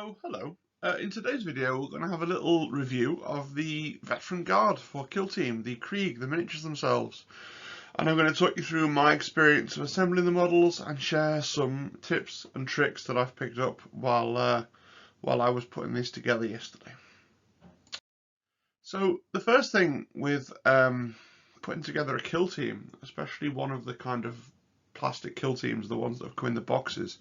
Oh, hello. In today's video, we're going to have a little review of the Veteran Guard for Kill Team, the Kreig, the miniatures themselves. And I'm going to talk you through my experience of assembling the models and share some tips and tricks that I've picked up while I was putting this together yesterday. So the first thing with putting together a kill team, especially one of the kind of plastic kill teams, the ones that have come in the boxes,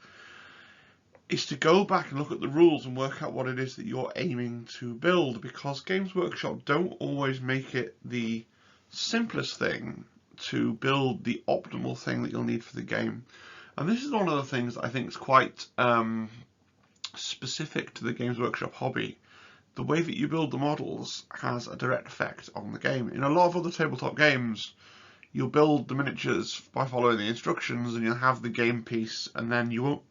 is to go back and look at the rules and work out what it is that you're aiming to build, because Games Workshop don't always make it the simplest thing to build the optimal thing that you'll need for the game. And this is one of the things that I think is quite specific to the Games Workshop hobby. The way that you build the models has a direct effect on the game. In a lot of other tabletop games, you'll build the miniatures by following the instructions and you'll have the game piece, and then you won't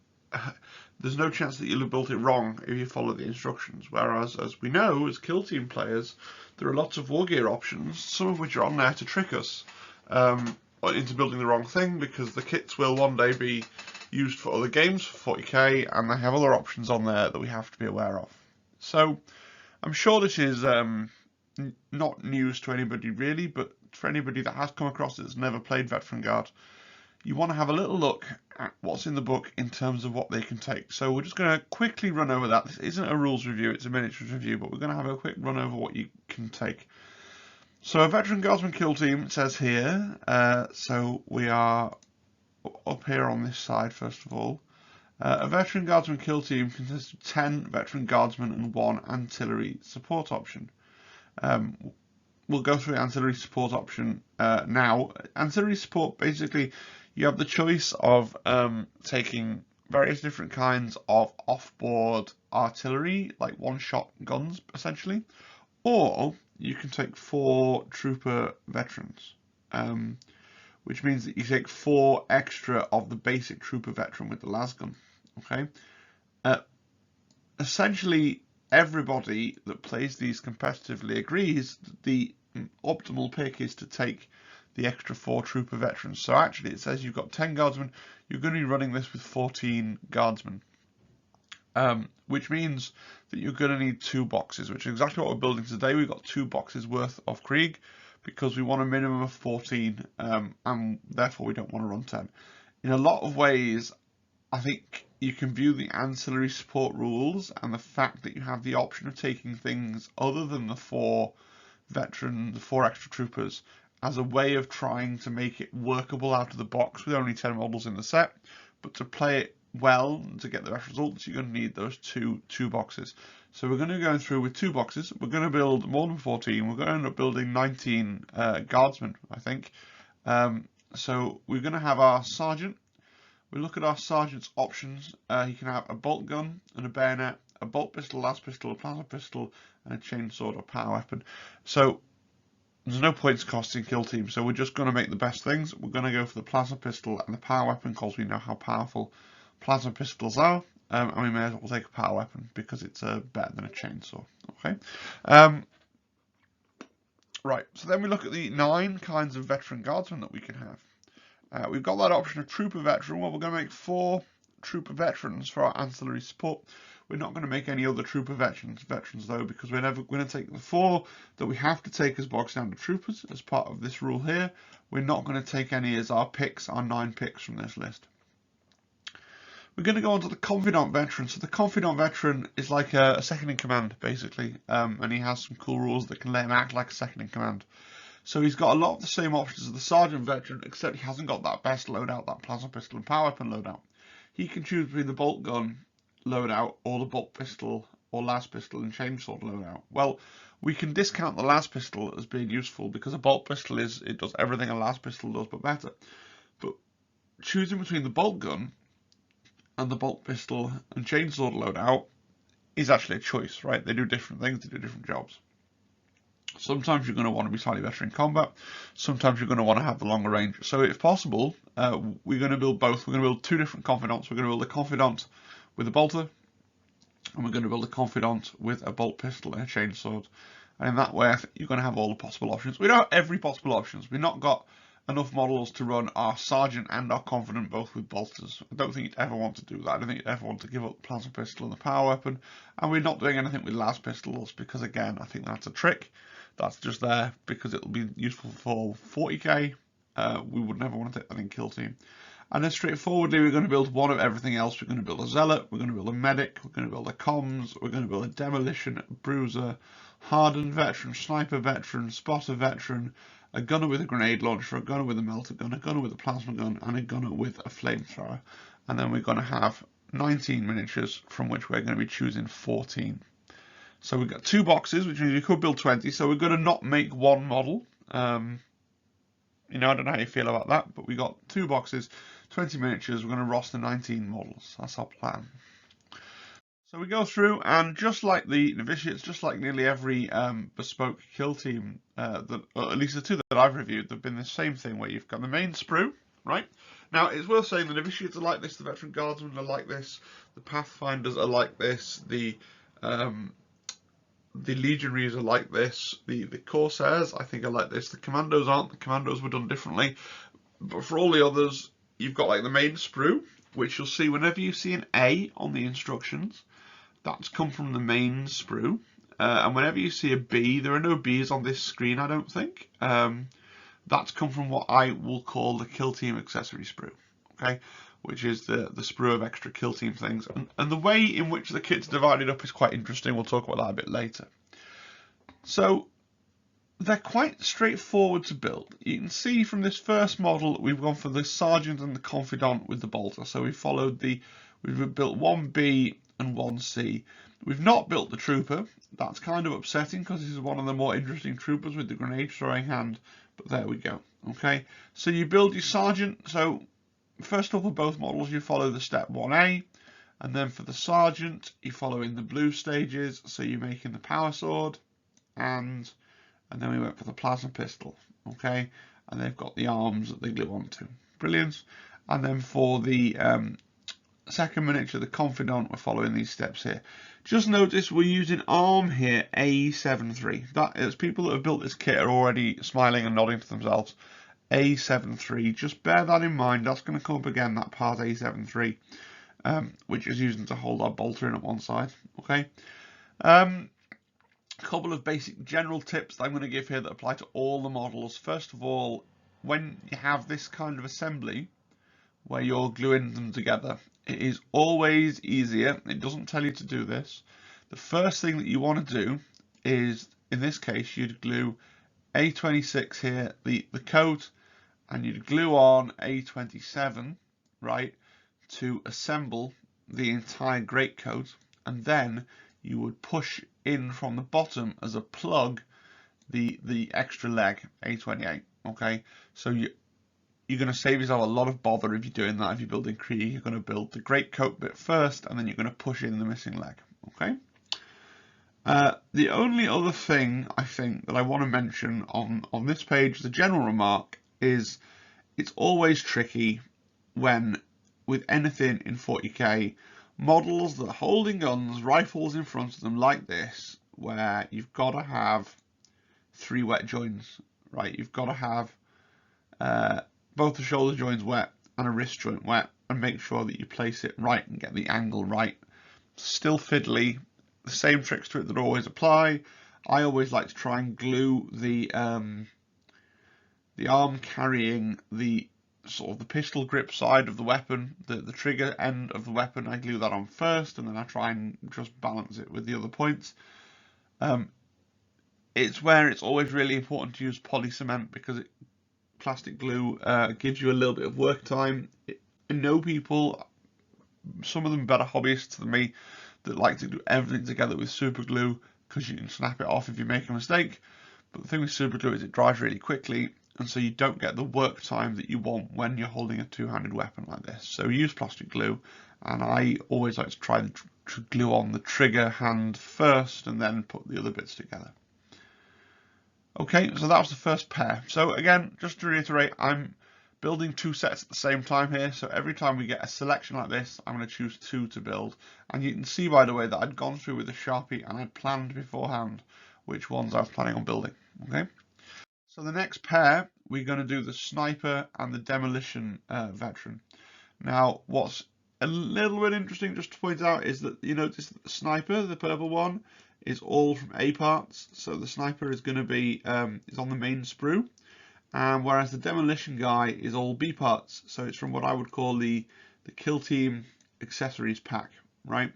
there's no chance that you'll have built it wrong if you follow the instructions. Whereas, as we know, as kill team players, there are lots of Wargear options, some of which are on there to trick us into building the wrong thing, because the kits will one day be used for other games for 40k, and they have other options on there that we have to be aware of. So, I'm sure this is not news to anybody really, but for anybody that has come across it that's never played Veteran Guard, you want to have a little look at what's in the book in terms of what they can take. So we're just going to quickly run over that. This isn't a rules review, it's a miniatures review, but we're going to have a quick run over what you can take. So a Veteran Guardsman kill team, it says here, so we are up here on this side first of all. A Veteran Guardsman kill team consists of 10 Veteran Guardsmen and 1 ancillary support option. We'll go through the ancillary support option now. Ancillary support, basically, you have the choice of taking various different kinds of off-board artillery, like one-shot guns, essentially, or you can take 4 trooper veterans, which means that you take 4 extra of the basic trooper veteran with the lasgun. Okay, essentially, everybody that plays these competitively agrees that the optimal pick is to take the extra 4 trooper veterans. So actually it says you've got 10 guardsmen, you're going to be running this with 14 guardsmen, which means that you're going to need 2 boxes, which is exactly what we're building today. We've got 2 boxes worth of Kreig because we want a minimum of 14, and therefore we don't want to run 10. In a lot of ways, I think you can view the ancillary support rules and the fact that you have the option of taking things other than the 4 veterans, the 4 extra troopers, as a way of trying to make it workable out of the box with only 10 models in the set. But to play it well, to get the best results, you're going to need those two boxes. So we're going to go through with 2 boxes. We're going to build more than 14. We're going to end up building 19 guardsmen, I think. So we're going to have our sergeant. We look at our sergeant's options. He can have a bolt gun and a bayonet, a bolt pistol, las pistol, a plasma pistol, and a chainsword or power weapon. So there's no points cost in kill team, so we're just going to make the best things. We're going to go for the plasma pistol and the power weapon because we know how powerful plasma pistols are, and we may as well take a power weapon because it's better than a chainsaw. Okay. Right, so then we look at the 9 kinds of veteran guardsmen that we can have. We've got that option of trooper veteran. Well, we're going to make 4 trooper veterans for our ancillary support. We're not going to make any other trooper veterans though, because we're never going to take the 4 that we have to take as bog standard troopers as part of this rule here. We're not going to take any as our picks, our 9 picks from this list. We're going to go on to the confidant veteran. So the confidant veteran is like a second in command, basically, and he has some cool rules that can let him act like a second in command. So he's got a lot of the same options as the sergeant veteran, except he hasn't got that best loadout, that plasma pistol and power weapon loadout. He can choose between the bolt gun loadout or the bolt pistol or las pistol and chainsword loadout. Well, we can discount the las pistol as being useful because a bolt pistol it does everything a las pistol does but better. But choosing between the bolt gun and the bolt pistol and chainsword loadout is actually a choice, right? They do different things, they do different jobs. Sometimes you're going to want to be slightly better in combat. Sometimes you're going to want to have the longer range. So if possible, we're going to build both. We're going to build 2 different confidants. We're going to build a confidant with a bolter, and we're going to build a confidant with a bolt pistol and a chainsword. And in that way, I think you're going to have all the possible options. We don't have every possible options. We've not got enough models to run our sergeant and our confidant both with bolters. I don't think you'd ever want to do that. I don't think you'd ever want to give up the plasma pistol and the power weapon. And we're not doing anything with las pistols because, again, I think that's a trick. That's just there because it'll be useful for 40k. We would never want to take that in kill team. And then straightforwardly, we're going to build one of everything else. We're going to build a zealot, we're going to build a medic, we're going to build a comms, we're going to build a demolition, a bruiser, hardened veteran, sniper veteran, spotter veteran, a gunner with a grenade launcher, a gunner with a melter gun, a gunner with a plasma gun, and a gunner with a flamethrower. And then we're going to have 19 miniatures, from which we're going to be choosing 14. So we've got 2 boxes, which means we could build 20. So we're going to not make one model. You know, I don't know how you feel about that, but we got 2 boxes, 20 miniatures. We're going to roster 19 models. That's our plan. So we go through, and just like the novitiates, just like nearly every bespoke kill team, or at least the 2 that I've reviewed, they've been the same thing, where you've got the main sprue, right? Now, it's worth saying the novitiates are like this, the veteran guardsmen are like this, the pathfinders are like this, the legionaries are like this, the corsairs, I think, are like this, the commandos aren't, the commandos were done differently, but for all the others, you've got like the main sprue, which you'll see whenever you see an A on the instructions, that's come from the main sprue. And whenever you see a B, there are no B's on this screen, I don't think. That's come from what I will call the kill team accessory sprue, okay, which is the sprue of extra kill team things. And the way in which the kit's divided up is quite interesting. We'll talk about that a bit later. So they're quite straightforward to build. You can see from this first model that we've gone for the sergeant and the confidant with the bolter. So we've built 1B and 1C. We've not built the trooper. That's kind of upsetting because this is one of the more interesting troopers with the grenade throwing hand. But there we go. Okay, so you build your sergeant. So first off, for both models, you follow the step 1A, and then for the sergeant, you follow in the blue stages. So you're making the power sword, and then we went for the plasma pistol. Okay, and they've got the arms that they glue onto. Brilliant. And then for the second miniature, the confidant, we're following these steps here. Just notice we're using arm here, A73. That is, people that have built this kit are already smiling and nodding to themselves. A73, just bear that in mind. That's going to come up again, that part A73, which is using to hold our bolter in at one side. Okay. A couple of basic general tips that I'm going to give here that apply to all the models. First of all, when you have this kind of assembly where you're gluing them together, it is always easier. It doesn't tell you to do this. The first thing that you want to do is, in this case, you'd glue A26 here, the coat, and you'd glue on A27, right, to assemble the entire greatcoat, and then you would push in from the bottom as a plug the extra leg, A28. Okay, so you're going to save yourself a lot of bother if you're doing that. If you're building Kreig, you're going to build the greatcoat bit first, and then you're going to push in the missing leg. Okay. The only other thing I think that I want to mention on this page, the general remark, is it's always tricky when, with anything in 40k, models that are holding guns, rifles in front of them like this, where you've got to have 3 wet joints, right? You've got to have both the shoulder joints wet and a wrist joint wet, and make sure that you place it right and get the angle right. Still fiddly, the same tricks to it that always apply. I always like to try and glue the arm carrying the sort of the pistol grip side of the weapon, the trigger end of the weapon. I glue that on first, and then I try and just balance it with the other points. It's where it's always really important to use poly cement, because plastic glue gives you a little bit of work time. I know people, some of them better hobbyists than me, that like to do everything together with super glue because you can snap it off if you make a mistake. But the thing with super glue is it dries really quickly, and so you don't get the work time that you want when you're holding a two-handed weapon like this. So use plastic glue, and I always like to try to glue on the trigger hand first and then put the other bits together. Okay, so that was the first pair. So again, just to reiterate, I'm building 2 sets at the same time here. So every time we get a selection like this, I'm going to choose 2 to build. And you can see, by the way, that I'd gone through with a Sharpie and I'd planned beforehand which ones I was planning on building. Okay, So the next pair, we're going to do the sniper and the demolition veteran. Now, what's a little bit interesting just to point out is that you notice that the sniper, the purple one, is all from A parts. So the sniper is going to be is on the main sprue, whereas the demolition guy is all B parts. So it's from what I would call the kill team accessories pack, right?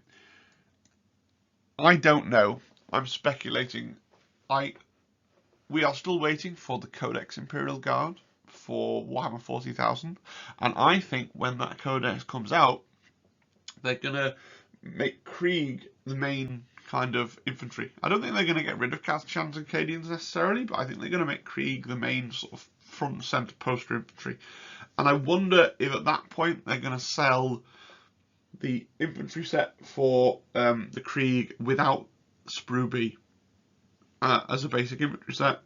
I don't know. I'm speculating. We are still waiting for the Codex Imperial Guard for Warhammer 40,000, and I think when that Codex comes out, they're gonna make Kreig the main kind of infantry. I don't think they're gonna get rid of Kazachans and Cadians necessarily, but I think they're gonna make Kreig the main sort of front and center poster infantry. And I wonder if at that point they're gonna sell the infantry set for the Kreig without Sprue B as a basic infantry set.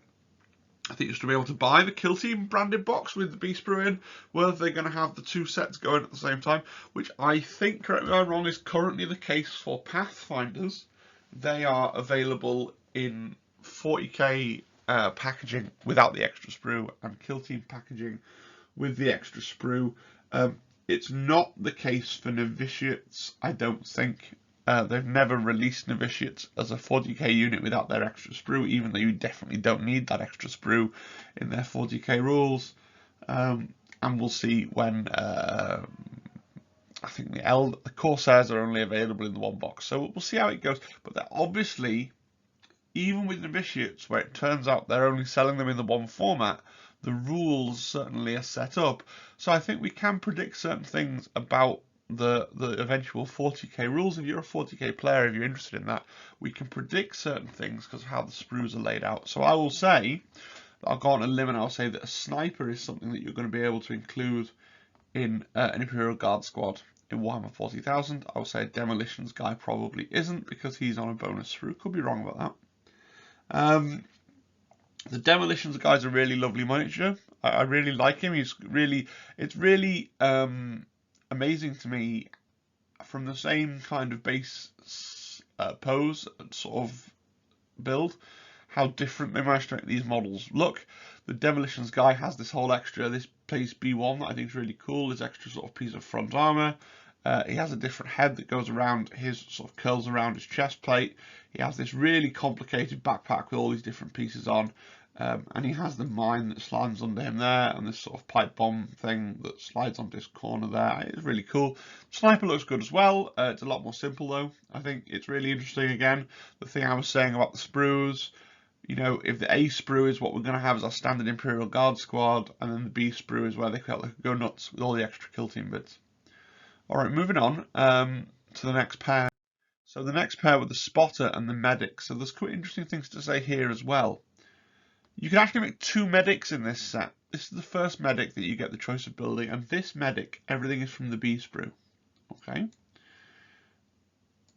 I think you're to be able to buy the Kill Team branded box with the B sprue in, whether they're going to have the two sets going at the same time, which I think, correct me if I'm wrong, is currently the case for Pathfinders. They are available in 40k packaging without the extra sprue, and Kill Team packaging with the extra sprue. It's not the case for novitiates, I don't think. They've never released novitiates as a 40k unit without their extra sprue, even though you definitely don't need that extra sprue in their 40k rules. And we'll see when I think the Corsairs are only available in the one box, so we'll see how it goes. But they're obviously, even with novitiates, where it turns out they're only selling them in the one format, the rules certainly are set up. So I think we can predict certain things about the eventual 40k rules. If you're a 40k player, if you're interested in that, we can predict certain things because of how the sprues are laid out. So I will say, I'll go on a limb and I'll say that a sniper is something that you're going to be able to include in an Imperial Guard squad in Warhammer 40,000. I will say a demolitions guy probably isn't because he's on a bonus sprue. Could be wrong about that. The demolitions guy's a really lovely miniature. I really like him. It's really amazing to me, from the same kind of base pose and sort of build, how different they managed to make these models look. The demolitions guy has this whole extra, this piece B1 that I think is really cool, this extra sort of piece of front armor. He has a different head that goes around his, sort of curls around his chest plate. He has this really complicated backpack with all these different pieces on. And he has the mine that slides under him there, and this sort of pipe bomb thing that slides onto this corner there. It's really cool. Sniper looks good as well. It's a lot more simple though. I think it's really interesting. Again, the thing I was saying about the sprues, you know, if the A sprue is what we're going to have as our standard Imperial Guard squad, and then the B sprue is where they can go nuts with all the extra kill team bits. Alright, moving on to the next pair. So the next pair with the spotter and the medic. So there's quite interesting things to say here as well. You can actually make two medics in this set. This is the first medic that you get the choice of building, and this medic, everything is from the B sprue. Okay.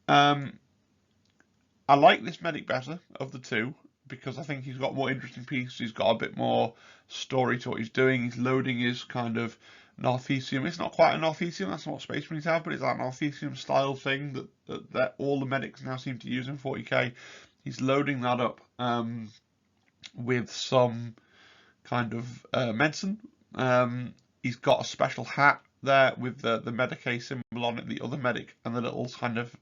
I like this medic better of the two because I think he's got more interesting pieces. He's got a bit more story to what he's doing. He's loading his kind of Northesium. It's not quite a Northesium, that's not what Space Marines have, but it's that Northesium style thing that all the medics now seem to use in 40k. He's loading that up with some kind of medicine. He's got a special hat there with the Medicae symbol on it, the other medic, and the little kind of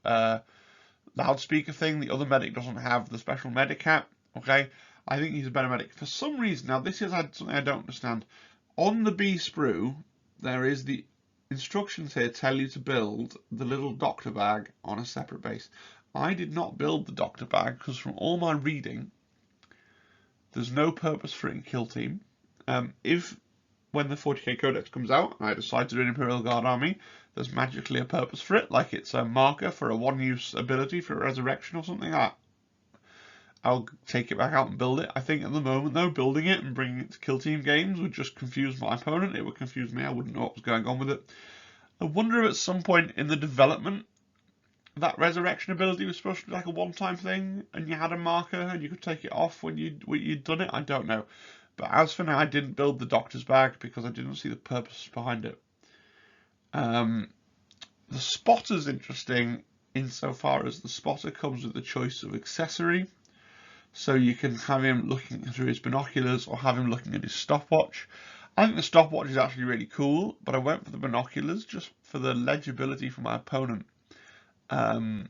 loudspeaker thing. The other medic doesn't have the special medic hat. Okay, I think he's a better medic. For some reason, now this is something I don't understand. On the B sprue, there is the instructions here tell you to build the little doctor bag on a separate base. I did not build the doctor bag because from all my reading, there's no purpose for it in Kill Team. If when the 40k Codex comes out and I decide to do an Imperial Guard army, there's magically a purpose for it, like it's a marker for a one-use ability for a resurrection or something like that, I'll take it back out and build it. I think at the moment though, building it and bringing it to Kill Team games would just confuse my opponent. It would confuse me. I wouldn't know what was going on with it. I wonder if at some point in the development that resurrection ability was supposed to be like a one-time thing, and you had a marker and you could take it off when you'd done it. I don't know. But as for now, I didn't build the doctor's bag because I didn't see the purpose behind it. The spotter's interesting insofar as the spotter comes with the choice of accessory. So you can have him looking through his binoculars or have him looking at his stopwatch. I think the stopwatch is actually really cool, but I went for the binoculars just for the legibility for my opponent. You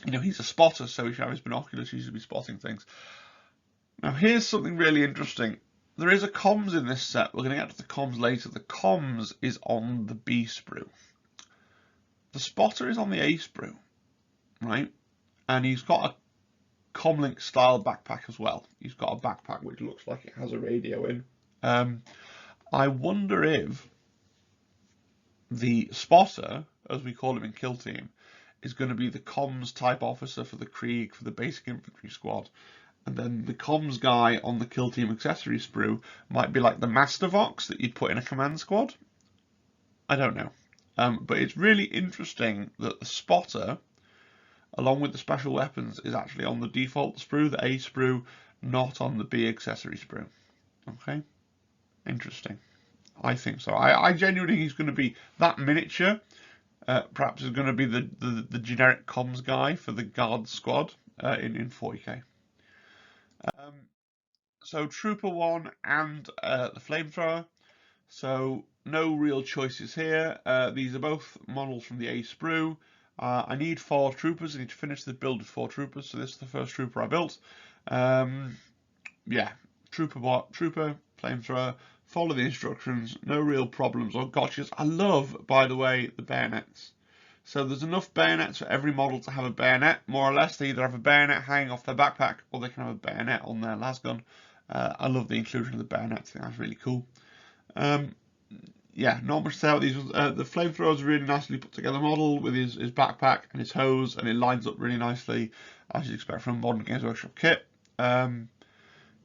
know, he's a spotter, so he should have his binoculars, he should be spotting things. Now here's something really interesting. There is a comms in this set. We're going to get to the comms later. The comms is on the B sprue. The spotter is on the A sprue, right? And he's got a comlink style backpack as well. He's got a backpack which looks like it has a radio in. I wonder if the spotter, as we call him in Kill Team, is going to be the comms type officer for the Kreig, for the basic infantry squad. And then the comms guy on the Kill Team accessory sprue might be like the Master Vox that you'd put in a command squad. I don't know. But it's really interesting that the spotter, along with the special weapons, is actually on the default sprue, the A sprue, not on the B accessory sprue. Okay? Interesting. I think so. I genuinely think he's going to be that miniature. Perhaps is going to be the generic comms guy for the guard squad in 40k. So Trooper 1 and the flamethrower. So no real choices here. These are both models from the A sprue. I need 4 troopers. I need to finish the build with 4 troopers. So this is the first trooper I built. Yeah, trooper, flamethrower. Follow the instructions. No real problems or gotchas. I love, by the way, the bayonets. So there's enough bayonets for every model to have a bayonet, more or less. They either have a bayonet hanging off their backpack or they can have a bayonet on their lasgun. I love the inclusion of the bayonets. I think that's really cool. Yeah, not much to say about these. The flamethrower is a really nicely put together model with his backpack and his hose, and it lines up really nicely, as you'd expect from a modern Games Workshop kit.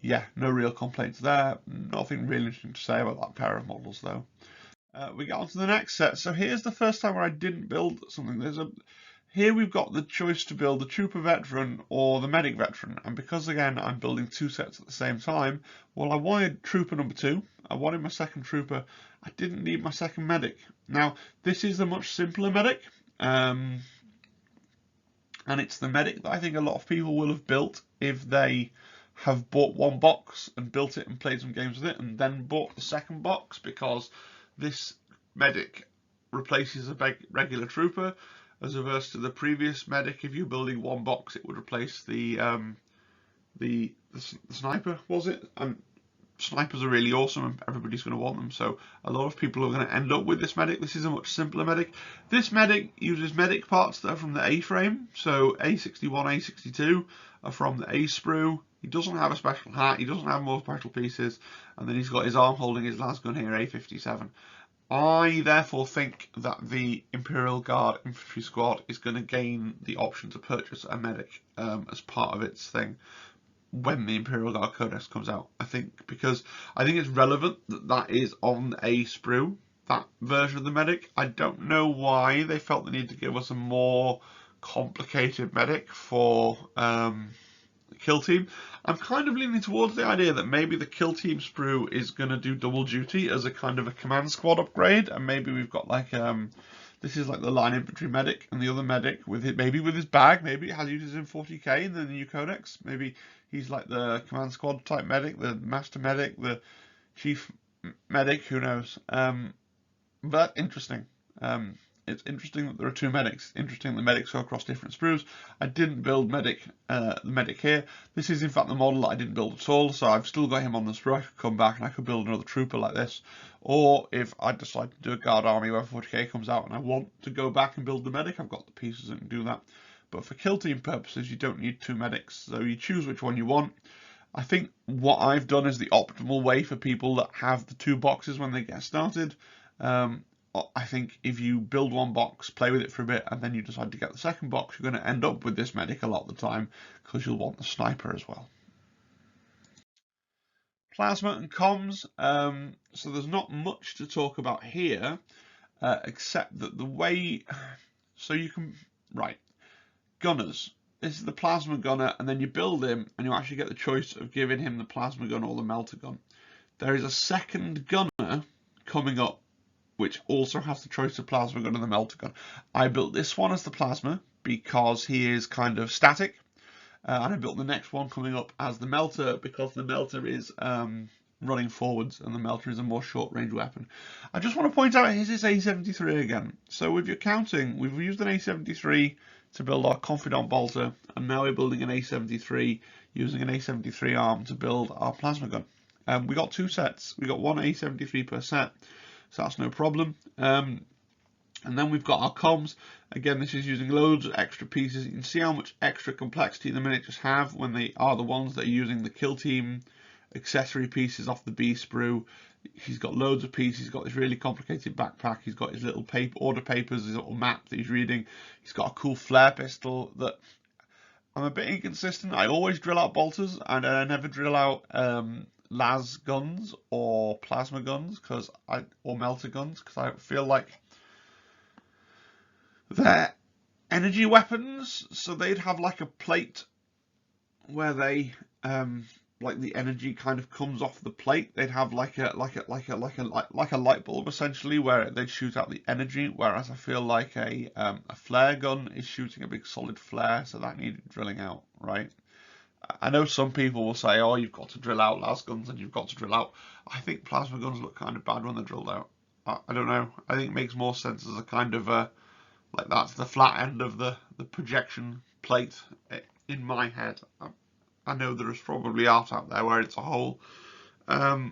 Yeah, no real complaints there. Nothing really interesting to say about that pair of models, though. We get on to the next set. So here's the first time where I didn't build something. Here we've got the choice to build the Trooper Veteran or the Medic Veteran. And because, again, I'm building 2 sets at the same time, well, I wanted Trooper number 2. I wanted my second Trooper. I didn't need my second Medic. Now, this is a much simpler Medic. And it's the Medic that I think a lot of people will have built if they have bought one box and built it and played some games with it and then bought the second box, because this Medic replaces a regular Trooper, as opposed to the previous Medic. If you're building one box, it would replace the Sniper, was it? And snipers are really awesome and everybody's going to want them, so a lot of people are going to end up with this Medic. This is a much simpler Medic. This Medic uses Medic parts that are from the A frame, so A61, A62 are from the A sprue. He doesn't have a special hat, he doesn't have more special pieces, and then he's got his arm holding his lasgun here, A57. I therefore think that the Imperial Guard Infantry Squad is going to gain the option to purchase a Medic as part of its thing when the Imperial Guard Codex comes out. Because I think it's relevant that that is on A sprue, that version of the Medic. I don't know why they felt the need to give us a more complicated Medic for Kill Team. I'm kind of leaning towards the idea that maybe the Kill Team sprue is going to do double duty as a kind of a command squad upgrade, and maybe we've got like this is like the line infantry medic, and the other medic with it, maybe with his bag, maybe it has uses in 40k in the new codex. Maybe he's like the command squad type medic, the master medic, the chief medic, who knows. But interesting. It's interesting that there are 2 medics. Interesting that medics go across different sprues. I didn't build the medic here. This is in fact the model that I didn't build at all, so I've still got him on the sprue. I could come back and I could build another trooper like this. Or if I decide to do a guard army where 40k comes out and I want to go back and build the medic, I've got the pieces that can do that. But for kill team purposes, you don't need 2 medics, so you choose which one you want. I think what I've done is the optimal way for people that have the 2 boxes when they get started. I think if you build one box, play with it for a bit, and then you decide to get the second box, you're going to end up with this medic a lot of the time, because you'll want the sniper as well. Plasma and comms. So there's not much to talk about here, except that the way... So you can... Right. Gunners. This is the plasma gunner, and then you build him, and you actually get the choice of giving him the plasma gun or the melter gun. There is a second gunner coming up, which also has the choice of plasma gun and the melter gun. I built this one as the plasma because he is kind of static. and I built the next one coming up as the melter, because the melter is running forwards and the melter is a more short range weapon. I just want to point out, here's this A73 again. So with your counting, we've used an A73 to build our confidant bolter, and now we're building an A73 using an A73 arm to build our plasma gun. We got 2 sets. We got one A73 per set, so that's no problem. And then we've got our comms. Again, this is using loads of extra pieces. You can see how much extra complexity the miniatures have when they are the ones that are using the kill team accessory pieces off the B sprue. He's got loads of pieces. He's got this really complicated backpack. He's got his little order papers, his little map that he's reading. He's got a cool flare pistol that I'm a bit inconsistent. I always drill out bolters and I never drill out las guns or plasma guns or melter guns, because I feel like they're energy weapons, so they'd have like a plate where they like the energy kind of comes off the plate. They'd have like a light bulb essentially, where they'd shoot out the energy, whereas I feel like a flare gun is shooting a big solid flare, so that needed drilling out, right? I know some people will say, oh, you've got to drill out las guns and you've got to drill out. I think plasma guns look kind of bad when they're drilled out. I don't know. I think it makes more sense as a kind of like that's the flat end of the projection plate in my head. I know there is probably art out there where it's a hole. I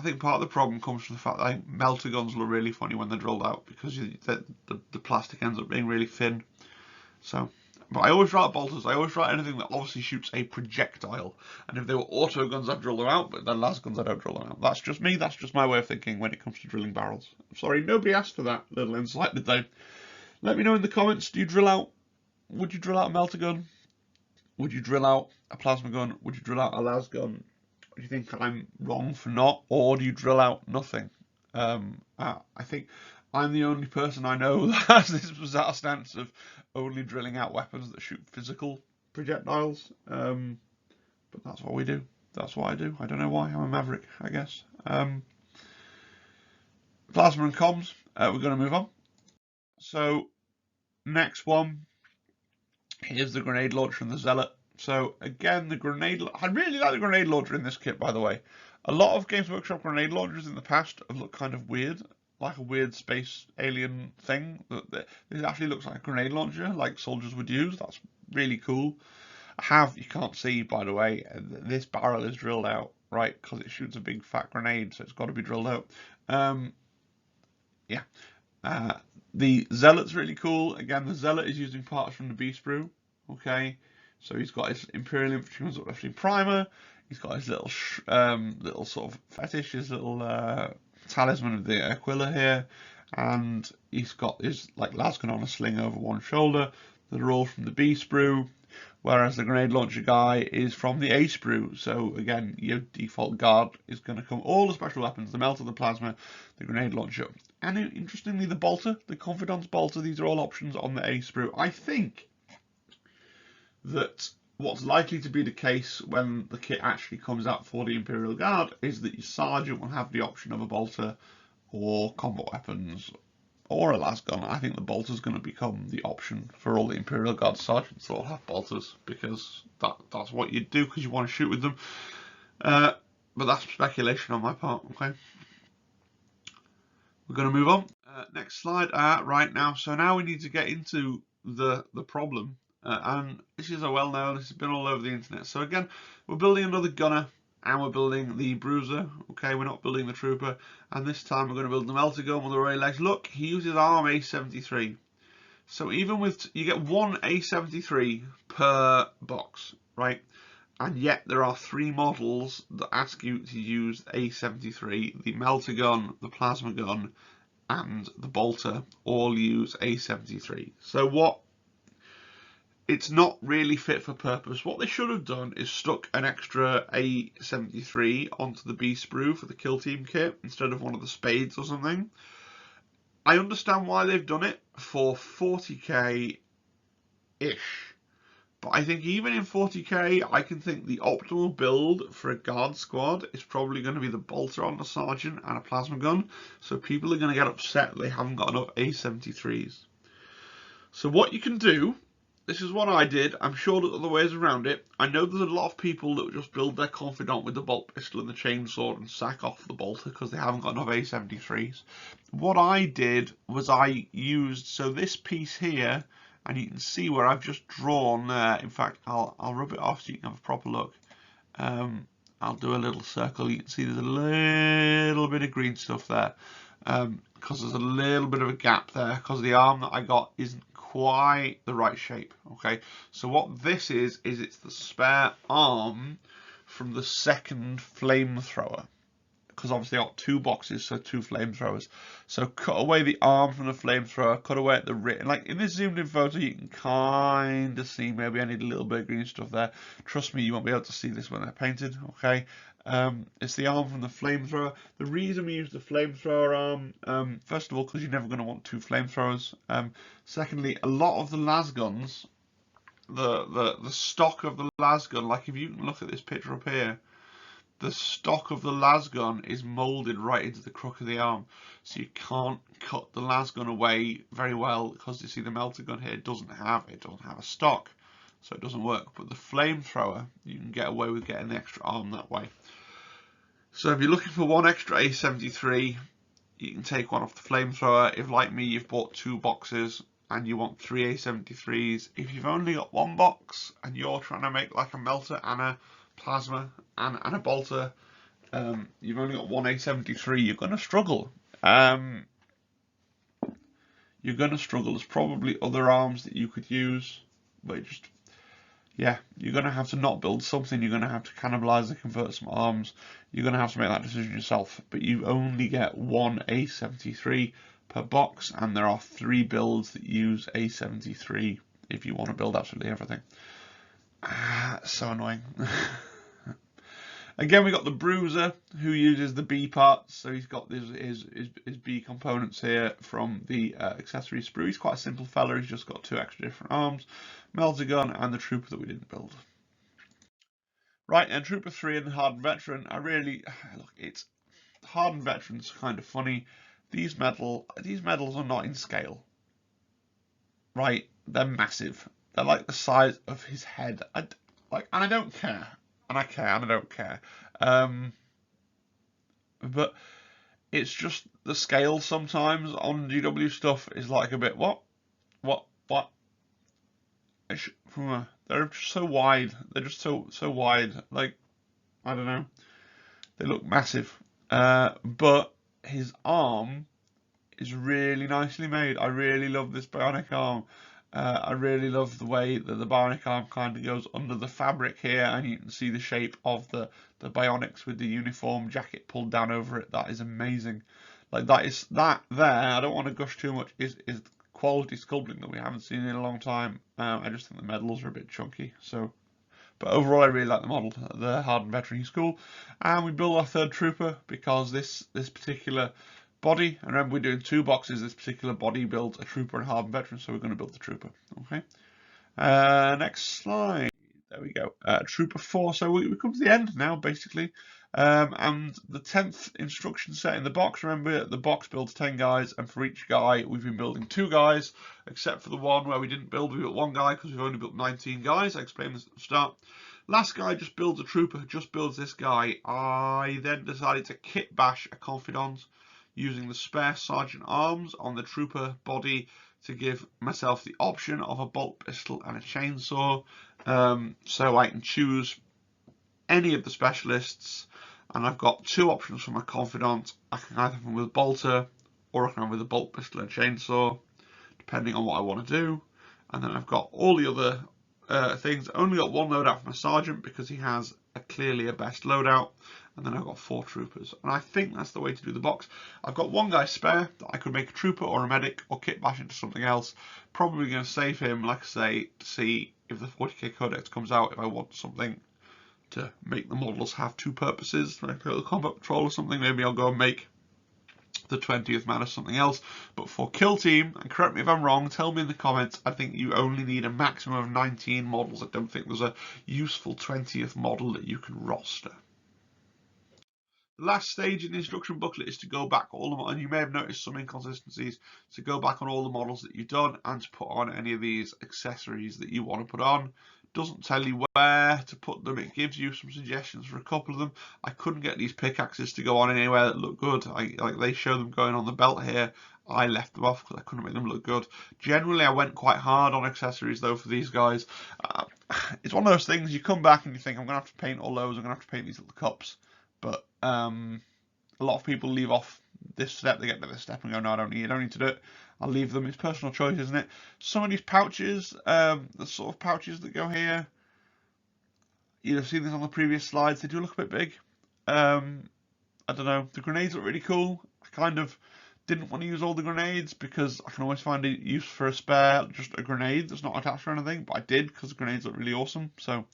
think part of the problem comes from the fact that melter guns look really funny when they're drilled out, because the plastic ends up being really thin. So, but I always write bolters. I always write anything that obviously shoots a projectile. And if they were auto guns, I'd drill them out, but they're las guns, I don't drill them out. That's just me. That's just my way of thinking when it comes to drilling barrels. I'm sorry, nobody asked for that little insight, did they? Let me know in the comments, would you drill out a melter gun? Would you drill out a plasma gun? Would you drill out a las gun? Do you think I'm wrong for not? Or do you drill out nothing? I think I'm the only person I know that has this bizarre stance of only drilling out weapons that shoot physical projectiles. But that's what we do. That's what I do. I don't know why. I'm a maverick, I guess. Plasma and comms. We're going to move on. So, next one. Here's the grenade launcher and the zealot. So again, I really like the grenade launcher in this kit, by the way. A lot of Games Workshop grenade launchers in the past have looked kind of weird, like a weird space alien thing. This actually looks like a grenade launcher, like soldiers would use. That's really cool. You can't see, by the way, this barrel is drilled out, right? Because it shoots a big fat grenade, so it's got to be drilled out. Yeah. The zealot's really cool. Again, the zealot is using parts from the B sprue. Okay, so he's got his Imperial Infantryman's uplifting primer. He's got his little sort of fetish, his little talisman of the Aquila here, and he's got his like lasgun on a sling over one shoulder. That are all from the B sprue, whereas the grenade launcher guy is from the A sprue. So again, your default guard is going to come all the special weapons: the melter, the plasma, the grenade launcher, and interestingly, the bolter, the confidant's bolter. These are all options on the A sprue. I think that what's likely to be the case when the kit actually comes out for the Imperial Guard is that your sergeant will have the option of a bolter or combat weapons or a lasgun. I think the bolter is going to become the option for all the Imperial Guard sergeants. They'll have bolters because that's what you do, because you want to shoot with them. But that's speculation on my part. Okay, we're going to move on. Next slide. Right now, so now we need to get into the problem. And this is a well-known, this has been all over the internet. So again, we're building another gunner and we're building the bruiser. Okay, we're not building the trooper. And this time we're going to build the melter gun with the ray legs. Look, he uses arm A73. So even with, you get one A73 per box, right? And yet there are 3 models that ask you to use A73. The melter gun, the plasma gun, and the bolter all use A73. So it's not really fit for purpose. What they should have done is stuck an extra A73 onto the B sprue for the kill team kit instead of one of the spades or something. I understand why they've done it for 40k-ish. But I think even in 40k, I can think the optimal build for a guard squad is probably going to be the bolter on the sergeant and a plasma gun. So people are going to get upset that they haven't got enough A73s. So what you can do this is what I did. I'm sure there's other ways around it. I know there's a lot of people that just build their confidant with the bolt pistol and the chainsaw and sack off the bolter because they haven't got enough A73s. What I did was I used, so this piece here, and you can see where I've just drawn there. In fact, I'll rub it off so you can have a proper look. I'll do a little circle. You can see there's a little bit of green stuff there because there's a little bit of a gap there because the arm that I got isn't quite the right shape. Okay, so what this is it's the spare arm from the second flamethrower, because obviously I got two boxes, so two flamethrowers. So cut away the arm from the flamethrower, cut away at the wrist. Like in this zoomed in photo, you can kind of see, maybe I need a little bit of green stuff there. Trust me, you won't be able to see this when they're painted. Okay, it's the arm from the flamethrower. The reason we use the flamethrower arm, first of all, because you're never going to want two flamethrowers. Secondly, a lot of the las guns, the stock of the las gun, like if you can look at this picture up here, the stock of the las gun is moulded right into the crook of the arm, so you can't cut the las gun away very well because you see the melter gun here doesn't have a stock, so it doesn't work. But the flamethrower, you can get away with getting the extra arm that way. So if you're looking for one extra A73, you can take one off the flamethrower. If, like me, you've bought two boxes and you want three A73s, if you've only got one box and you're trying to make like a melter and a plasma and a bolter, you've only got one A73, you're going to struggle. There's probably other arms that you could use, but yeah, you're going to have to not build something. You're going to have to cannibalize and convert some arms. You're going to have to make that decision yourself, but you only get one A73 per box, and there are 3 builds that use A73 if you want to build absolutely everything. So annoying. Again, we got the bruiser who uses the B parts, so he's got his B components here from the accessory sprue. He's quite a simple fella. He's just got 2 extra different arms, melter gun, and the trooper that we didn't build. Right, and trooper 3 and the hardened veteran. It's hardened veteran's kind of funny. These medals are not in scale. Right, they're massive. They're like the size of his head. And I don't care. And I care and I don't care. But it's just the scale sometimes on GW stuff is like a bit what? They're just so wide. They're just so wide. Like, I don't know. They look massive. But his arm is really nicely made. I really love this bionic arm. I really love the way that the bionic arm kind of goes under the fabric here, and you can see the shape of the bionics with the uniform jacket pulled down over it. That is amazing. Like that there. I don't want to gush too much. Is quality sculpting that we haven't seen in a long time. I just think the medals are a bit chunky. So, but overall, I really like the model. The hardened veteran, he's cool. And we build our 3rd trooper because this particular body, and remember we're doing 2 boxes, this particular body builds a trooper and hardened veteran, so we're going to build the trooper. Okay, next slide. There we go. Trooper 4. So we come to the end now, basically. And the 10th instruction set in the box. Remember, the box builds 10 guys, and for each guy, we've been building 2 guys, except for the one where we didn't build. We built 1 guy because we've only built 19 guys. I explained this at the start. Last guy just builds a trooper, just builds this guy. I then decided to kit bash a confidant using the spare sergeant arms on the trooper body to give myself the option of a bolt pistol and a chainsaw, so I can choose any of the specialists, and I've got 2 options for my confidant. I can either have him with a bolter, or I can have him with a bolt pistol and chainsaw, depending on what I want to do. And then I've got all the other things. I only got 1 loadout for my sergeant because he has clearly a best loadout, and then I've got 4 troopers, and I think that's the way to do the box. I've got 1 guy spare that I could make a trooper or a medic or kit bash into something else. Probably going to save him, like I say, to see if the 40k codex comes out, if I want something to make the models have 2 purposes, like a little combat patrol or something. Maybe I'll go and make the 20th man or something else. But for kill team, and correct me if I'm wrong, tell me in the comments, I think you only need a maximum of 19 models. I don't think there's a useful 20th model that you can roster. The last stage in the instruction booklet is to go back all the, and you may have noticed some inconsistencies, to go back on all the models that you've done and to put on any of these accessories that you want to put on. It doesn't tell you where to put them. It gives you some suggestions for a couple of them. I couldn't get these pickaxes to go on anywhere that look good. Like they show them going on the belt here. I left them off because I couldn't make them look good. Generally, I went quite hard on accessories though for these guys. It's one of those things you come back and you think, I'm going to have to paint all those. I'm going to have to paint these little cups. But a lot of people leave off this step. They get to this step and go, no, I don't need to do it. I'll leave them. It's personal choice, isn't it? Some of these pouches, the sort of pouches that go here, you'd have seen this on the previous slides. They do look a bit big. I don't know. The grenades look really cool. I kind of didn't want to use all the grenades because I can always find a use for a spare, just a grenade that's not attached or anything. But I did because the grenades look really awesome. So,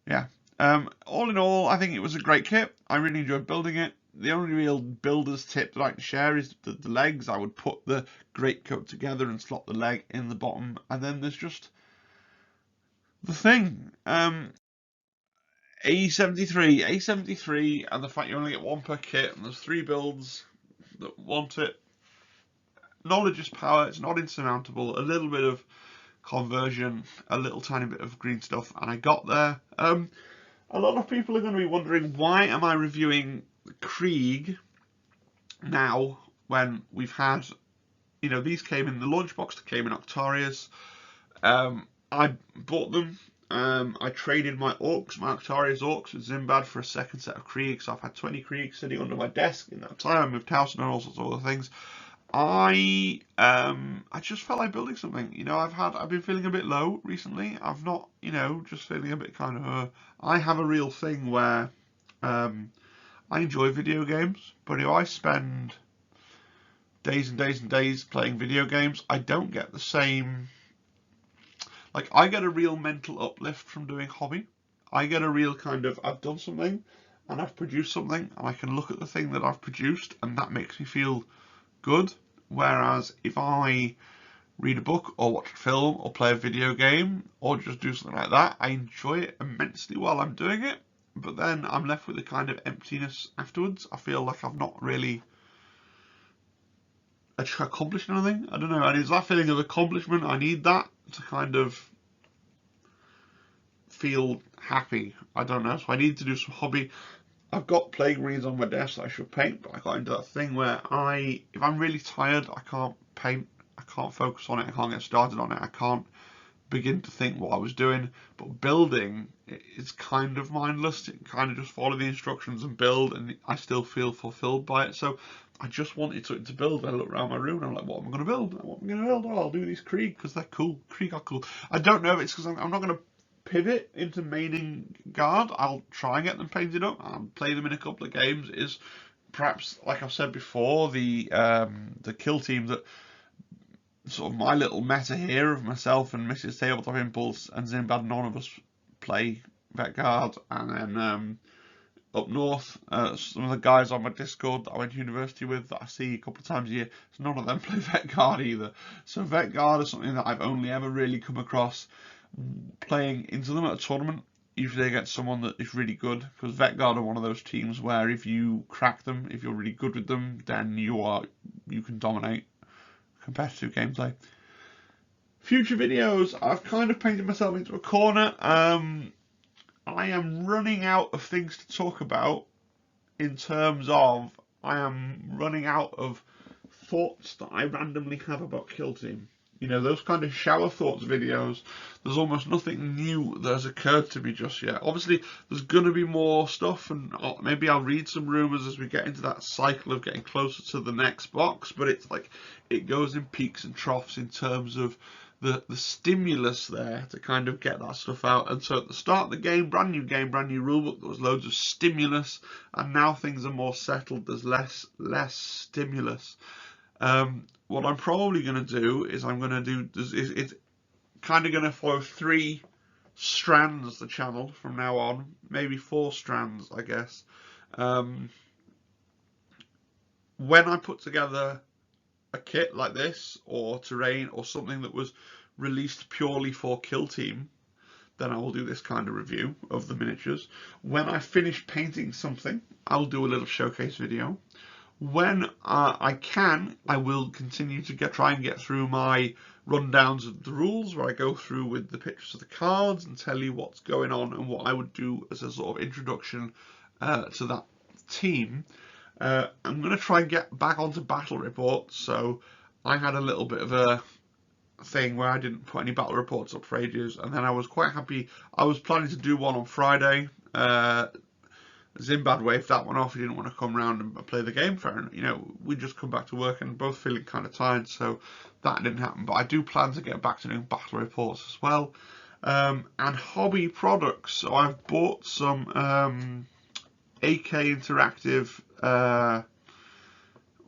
yeah. All in all, I think it was a great kit. I really enjoyed building it. The only real builder's tip that I can share is the legs. I would put the greatcoat together and slot the leg in the bottom. And then there's just the thing. A73, and the fact you only get one per kit, and there's 3 builds that want it. Knowledge is power. It's not insurmountable. A little bit of conversion, a little tiny bit of green stuff, and I got there. A lot of people are going to be wondering, why am I reviewing Kreig now when we've had, you know, these came in the launch box that came in Octarius. I bought them. I traded my orcs, my Octarius orcs with Zimbad for a second set of Kreig. So I've had 20 Kreig sitting under my desk in that time. I moved house and all sorts of other things. I just felt like building something. You know, I've been feeling a bit low recently. I've not, you know, just feeling a bit kind of. I have a real thing where I enjoy video games, but if I spend days and days and days playing video games, I don't get the same. Like, I get a real mental uplift from doing hobby. I get a real kind of, I've done something and I've produced something and I can look at the thing that I've produced and that makes me feel good. Whereas if I read a book or watch a film or play a video game or just do something like that, I enjoy it immensely while I'm doing it. But then I'm left with a kind of emptiness afterwards. I feel like I've not really accomplished anything. I don't know. And it's that feeling of accomplishment. I need that to kind of feel happy. I don't know. So I need to do some hobby. I've got plague greens on my desk that I should paint, but I got into that thing where if I'm really tired, I can't paint. I can't focus on it. I can't get started on it. I can't begin to think what I was doing. But building is kind of mindless. It kind of just follow the instructions and build, and I still feel fulfilled by it. So I just wanted something to build. I look around my room and I'm like, what am I going to build? What am I going to build? Oh, I'll do these Kreig because they're cool. Kreig are cool. I don't know if it's because I'm not going to pivot into maining guard. I'll try and get them painted up and play them in a couple of games. It is perhaps, like I've said before, the kill team that sort of my little meta here of myself and Mrs. Tabletop Impulse and Zimbad. None of us play Vet Guard, and then up north, some of the guys on my Discord that I went to university with that I see a couple of times a year, so none of them play Vet Guard either. So Vet Guard is something that I've only ever really come across playing into them at a tournament, usually against someone that is really good, because Vet Guard are one of those teams where if you crack them, if you're really good with them, then you can dominate competitive gameplay. Future videos, I've kind of painted myself into a corner. I am running out of things to talk about in terms of I am running out of thoughts that I randomly have about Kill Team. You know, those kind of shower thoughts videos, there's almost nothing new that has occurred to me just yet. Obviously, there's going to be more stuff, and maybe I'll read some rumours as we get into that cycle of getting closer to the next box, but it's like, it goes in peaks and troughs in terms of the stimulus there to kind of get that stuff out. And so at the start of the game, brand new rulebook, there was loads of stimulus, and now things are more settled, there's less stimulus. What I'm probably going to do is it's kind of going to follow 3 strands, the channel, from now on. Maybe 4 strands, I guess. When I put together a kit like this, or terrain, or something that was released purely for Kill Team, then I will do this kind of review of the miniatures. When I finish painting something, I'll do a little showcase video. When I can, I will continue to try and get through my rundowns of the rules, where I go through with the pictures of the cards and tell you what's going on and what I would do as a sort of introduction to that team. I'm going to try and get back onto battle reports. So I had a little bit of a thing where I didn't put any battle reports up for ages, and then I was quite happy. I was planning to do one on Friday. Zimbad waved that one off. He didn't want to come round and play the game fair. And, you know, we just come back to work and both feeling kind of tired, so that didn't happen. But I do plan to get back to doing battle reports as well. And hobby products. So I've bought some AK Interactive.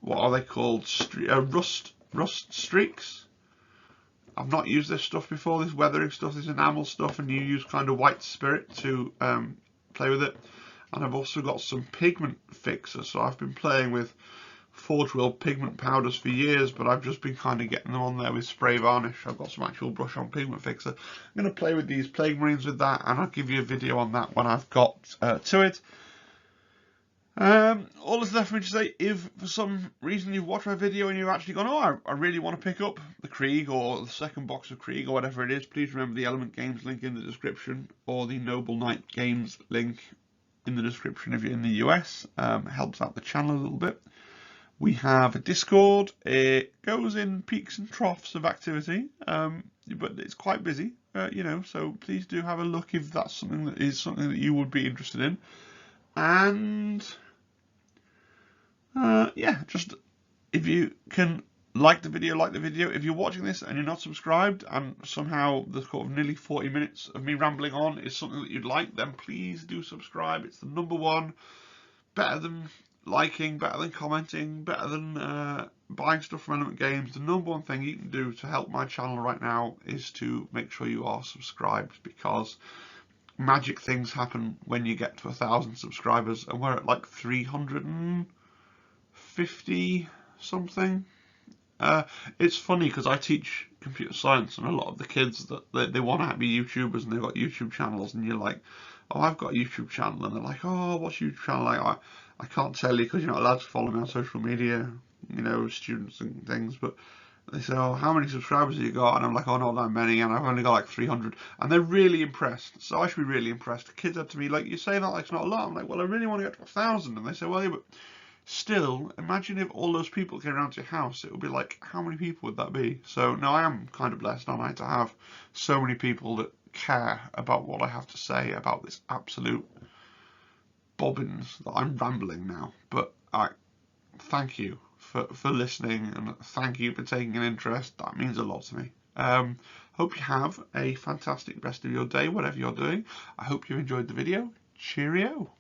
What are they called? Rust streaks. I've not used this stuff before. This weathering stuff, this enamel stuff, and you use kind of white spirit to play with it. And I've also got some pigment fixers. So I've been playing with Forge World pigment powders for years, but I've just been kind of getting them on there with spray varnish. I've got some actual brush on pigment fixer. I'm going to play with these Plague Marines with that, and I'll give you a video on that when I've got to it. All that's left for me to say, if for some reason you've watched my video and you've actually gone, oh, I really want to pick up the Kreig or the second box of Kreig or whatever it is, please remember the Element Games link in the description, or the Noble Knight Games link in the description if you're in the US. Helps out the channel a little bit. We have a Discord. It goes in peaks and troughs of activity, but it's quite busy, you know, so please do have a look if that's something that you would be interested in. And yeah, just if you can like the video, like the video. If you're watching this and you're not subscribed, and somehow the sort of nearly 40 minutes of me rambling on is something that you'd like, then please do subscribe. It's the #1. Better than liking, better than commenting, better than buying stuff from Element Games. The #1 thing you can do to help my channel right now is to make sure you are subscribed, because magic things happen when you get to 1,000 subscribers, and we're at like 350 something. It's funny because I teach computer science, and a lot of the kids that they want to be YouTubers and they've got YouTube channels, and you're like, oh, I've got a YouTube channel, and they're like, oh, what's your YouTube channel? Like, I can't tell you because you're not allowed to follow me on social media, you know, students and things. But they say, oh, how many subscribers have you got? And I'm like, oh, not that many, and I've only got like 300. And they're really impressed, so I should be really impressed. The kids said to me, like, you say that like it's not a lot. I'm like, well, I really want to get to 1,000. And they say, well, yeah, but still, imagine if all those people came around to your house. It would be like, how many people would that be? So, no, I am kind of blessed, aren't I, to have so many people that care about what I have to say about this absolute bobbins that I'm rambling now. But I thank you for listening, and thank you for taking an interest. That means a lot to me. Hope you have a fantastic rest of your day, whatever you're doing. I hope you enjoyed the video. Cheerio.